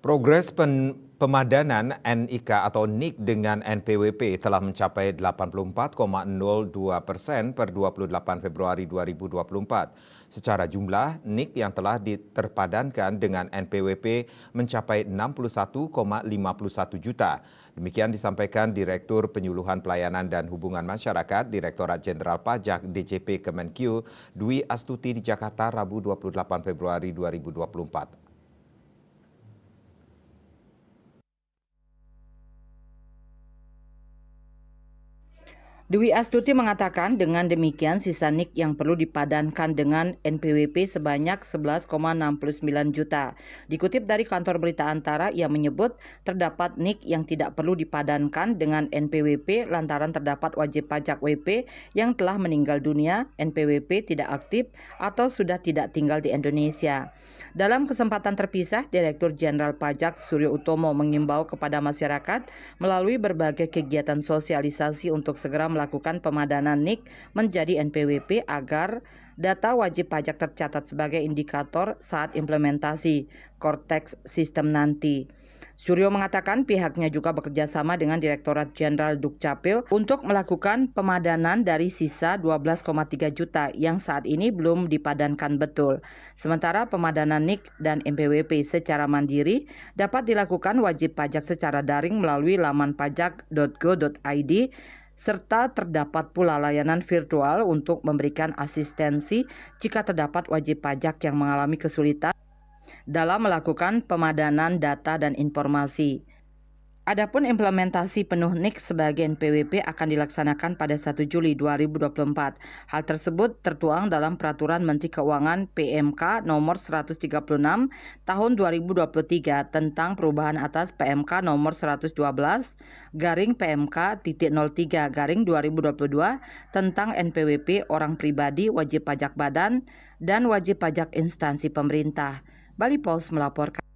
Progres pemadanan NIK atau NIK dengan NPWP telah mencapai 84,02% per 28 Februari 2024. Secara jumlah, NIK yang telah terpadankan dengan NPWP mencapai 61,51 juta. Demikian disampaikan Direktur Penyuluhan Pelayanan dan Hubungan Masyarakat Direktorat Jenderal Pajak DJP Kemenkyu Dwi Astuti di Jakarta Rabu 28 Februari 2024. Dwi Astuti mengatakan dengan demikian sisa NIK yang perlu dipadankan dengan NPWP sebanyak 11,69 juta. Dikutip dari kantor berita Antara, ia menyebut terdapat NIK yang tidak perlu dipadankan dengan NPWP lantaran terdapat wajib pajak WP yang telah meninggal dunia, NPWP tidak aktif atau sudah tidak tinggal di Indonesia. Dalam kesempatan terpisah, Direktur Jenderal Pajak Suryo Utomo mengimbau kepada masyarakat melalui berbagai kegiatan sosialisasi untuk segera melakukan pemadanan NIK menjadi NPWP agar data wajib pajak tercatat sebagai indikator saat implementasi Cortex sistem nanti. Suryo mengatakan pihaknya juga bekerja sama dengan Direktorat Jenderal Dukcapil untuk melakukan pemadanan dari sisa 12,3 juta yang saat ini belum dipadankan betul. Sementara pemadanan NIK dan NPWP secara mandiri dapat dilakukan wajib pajak secara daring melalui laman pajak.go.id serta terdapat pula layanan virtual untuk memberikan asistensi jika terdapat wajib pajak yang mengalami kesulitan dalam melakukan pemadanan data dan informasi. Adapun implementasi penuh NIK sebagai NPWP akan dilaksanakan pada 1 Juli 2024. Hal tersebut tertuang dalam Peraturan Menteri Keuangan PMK nomor 136 tahun 2023 tentang perubahan atas PMK nomor 112 garing PMK .03 garing 2022 tentang NPWP orang pribadi, wajib pajak badan, dan wajib pajak instansi pemerintah. Bali Post melaporkan.